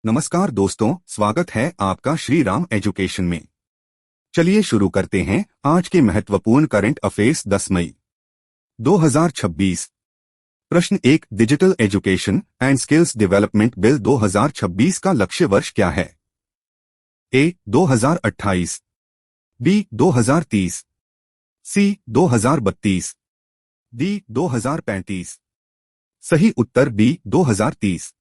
नमस्कार दोस्तों, स्वागत है आपका श्री राम एजुकेशन में। चलिए शुरू करते हैं आज के महत्वपूर्ण करंट अफेयर्स 10 मई 2026। प्रश्न 1, digital education and skills development bill 2026 का लक्ष्य वर्ष क्या है? ए 2028, बी 2030, सी 2032, डी 2035। सही उत्तर बी 2030।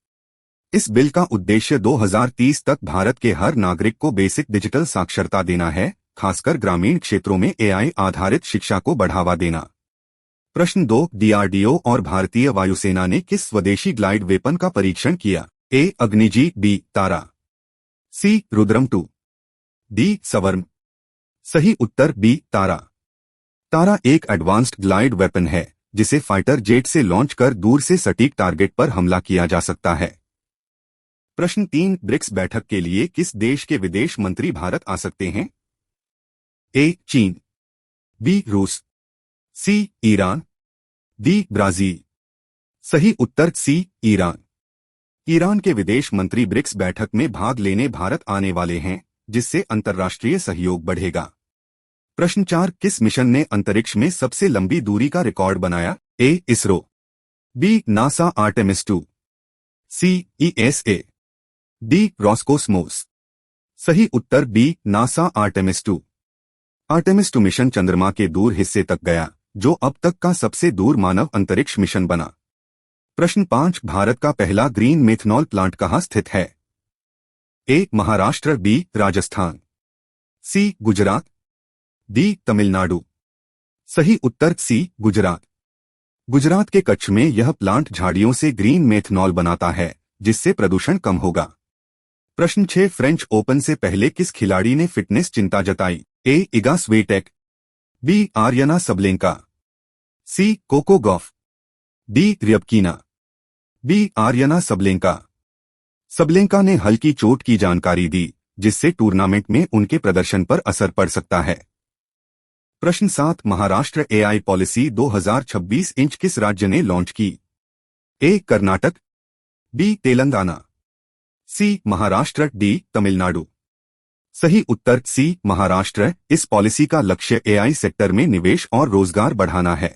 इस बिल का उद्देश्य 2030 तक भारत के हर नागरिक को बेसिक डिजिटल साक्षरता देना है, खासकर ग्रामीण क्षेत्रों में एआई आधारित शिक्षा को बढ़ावा देना। प्रश्न 2, डीआरडीओ और भारतीय वायुसेना ने किस स्वदेशी ग्लाइड वेपन का परीक्षण किया? ए अग्निजी, बी तारा, सी रुद्रम 2, डी सवर्म। सही उत्तर बी तारा। तारा एक एडवांस्ड ग्लाइड वेपन है जिसे फाइटर जेट से लॉन्च कर दूर से सटीक टारगेट पर हमला किया जा सकता है। प्रश्न 3, ब्रिक्स बैठक के लिए किस देश के विदेश मंत्री भारत आ सकते हैं? ए चीन, बी रूस, सी ईरान, डी ब्राजील। सही उत्तर सी ईरान। ईरान के विदेश मंत्री ब्रिक्स बैठक में भाग लेने भारत आने वाले हैं, जिससे अंतर्राष्ट्रीय सहयोग बढ़ेगा। प्रश्न 4, किस मिशन ने अंतरिक्ष में सबसे लंबी दूरी का रिकॉर्ड बनाया? A ISRO, B NASA Artemis 2, C ESA, D Roscosmos. सही उत्तर B NASA Artemis 2। Artemis 2 mission चंद्रमा के दूर हिस्से तक गया, जो अब तक का सबसे दूर मानव अंतरिक्ष मिशन बना। प्रश्न 5, भारत का पहला ग्रीन मेथनॉल प्लांट कहाँ स्थित है? ए महाराष्ट्र, बी राजस्थान, सी गुजरात, डी तमिलनाडु। सही उत्तर सी गुजरात। गुजरात के कच्छ में यह प्लांट झाड़ियों से ग्रीन मेथनॉल बनाता है, जिससे प्रदूषण कम होगा। प्रश्न 6, फ्रेंच ओपन से पहले किस खिलाड़ी ने फिटनेस चिंता जताई? A Iga Swiatek, B Aryna Sabalenka, C Coco Gauff, D Rybakina. B Aryna Sabalenka. Sabalenka ने हल्की चोट की जानकारी दी, जिससे टूर्नामेंट में उनके प्रदर्शन पर असर पड़ सकता है। प्रश्न 7, महाराष्ट्र एआई पॉलिसी 2026 इंच किस राज्य ने लॉन्च की? ए कर्नाटक, बी तेलंगाना, सी महाराष्ट्र, डी तमिलनाडु। सही उत्तर सी महाराष्ट्र। इस पॉलिसी का लक्ष्य एआई सेक्टर में निवेश और रोजगार बढ़ाना है।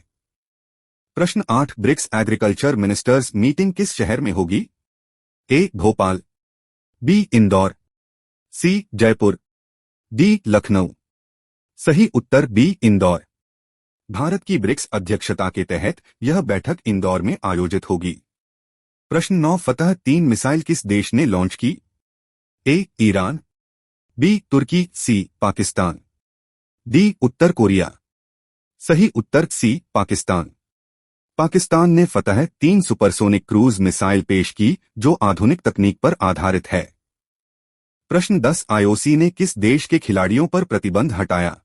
प्रश्न 8, ब्रिक्स एग्रीकल्चर मिनिस्टर्स मीटिंग किस शहर में होगी? ए भोपाल, बी इंदौर, सी जयपुर, डी लखनऊ। सही उत्तर बी इंदौर। भारत की ब्रिक्स अध्यक्षता के तहत यह बैठक इंदौर में आयोजित होगी। प्रश्न 9, फतह 3 मिसाइल किस देश ने लॉन्च की? ए ईरान, बी तुर्की, सी पाकिस्तान, डी उत्तर कोरिया। सही उत्तर सी पाकिस्तान। पाकिस्तान ने फतह 3 सुपरसोनिक क्रूज मिसाइल पेश की, जो आधुनिक तकनीक पर आधारित है। प्रश्न 10, आईओसी ने किस देश के खिलाड़ियों पर प्रतिबंध हटाया?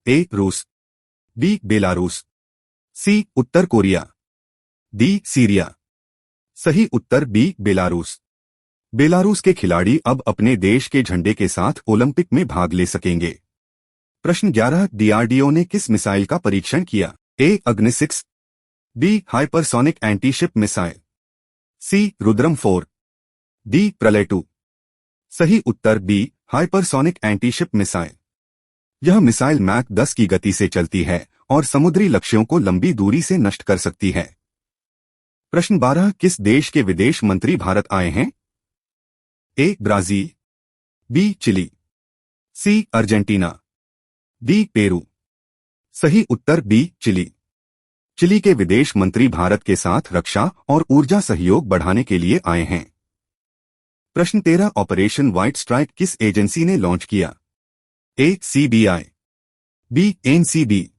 ए रूस, बी बेलारूस, सी उत्तर कोरिया, डी सीरिया। सही उत्तर बी बेलारूस। बेलारूस के खिलाड़ी अब अपने देश के झंडे के साथ ओलंपिक में भाग ले सकेंगे। प्रश्न 11, डीआरडीओ ने किस मिसाइल का परीक्षण किया? ए अग्नि 6, बी हाइपरसोनिक एंटीशिप मिसाइल, सी रुद्रम 4, डी प्रलय 2। सही उत्तर बी हाइपरसोनिक एंटीशिप मिसाइल। यह मिसाइल मैक 10 की गति से चलती है और समुद्री लक्ष्यों को लंबी दूरी से नष्ट कर सकती है। प्रश्न 12, किस देश के विदेश मंत्री भारत आए हैं? A Brazil, B Chile, C Argentina, D Peru. सही उत्तर बी चिली। चिली के विदेश मंत्री भारत के साथ रक्षा और ऊर्जा सहयोग बढ़ाने के लिए आए हैं। प्रश्न 13, ऑपरेशन व्हाइट स्ट्राइक किस एजेंसी ने लॉन्च किया? ए सीबीआई, बी एनसीबी,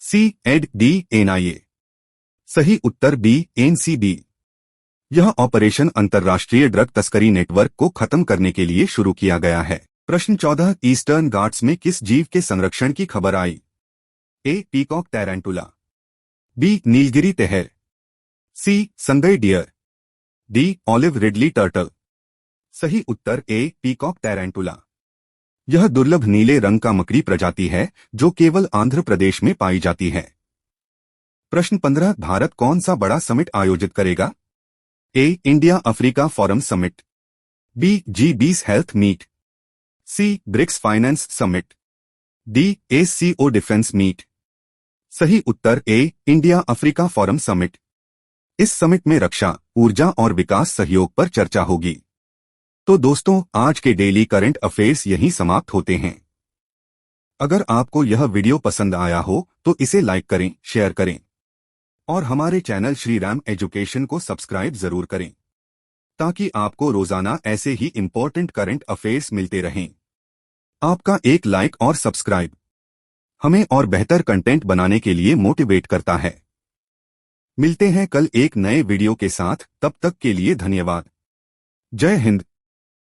सी एड, डी एनआईए। सही उत्तर बी एनसीबी। यह ऑपरेशन अंतर्राष्ट्रीय ड्रग तस्करी नेटवर्क को खत्म करने के लिए शुरू किया गया है। प्रश्न 14, ईस्टर्न घाट्स में किस जीव के संरक्षण की खबर आई? A peacock tarantula, B Nilgiri tahr, C Sangai deer, D olive ridley turtle. सही उत्तर ए पीकॉक टैरेंटुला। यह दुर्लभ नीले रंग का मकड़ी प्रजाति है जो केवल आंध्र प्रदेश में पाई जाती है। प्रश्न 15, भारत कौन सा बड़ा समिट आयोजित करेगा? A India Africa forum summit, B G20 health meet, C BRICS finance summit, D ACO defence meet. सही उत्तर A India Africa forum summit. इस समिट में रक्षा, ऊर्जा और विकास सहयोग पर चर्चा होगी। तो दोस्तों, आज के डेली करंट अफेयर्स यहीं समाप्त होते हैं। अगर आपको यह वीडियो पसंद आया हो तो इसे लाइक करें, शेयर करें और हमारे चैनल श्री राम एजुकेशन को सब्सक्राइब जरूर करें ताकि आपको रोजाना ऐसे ही इंपॉर्टेंट करंट अफेयर्स मिलते रहें। आपका एक लाइक और सब्सक्राइब हमें और बेहतर कंटेंट बनाने के लिए मोटिवेट करता है। मिलते हैं कल एक नए वीडियो के साथ, तब तक के लिए धन्यवाद। जय हिंद।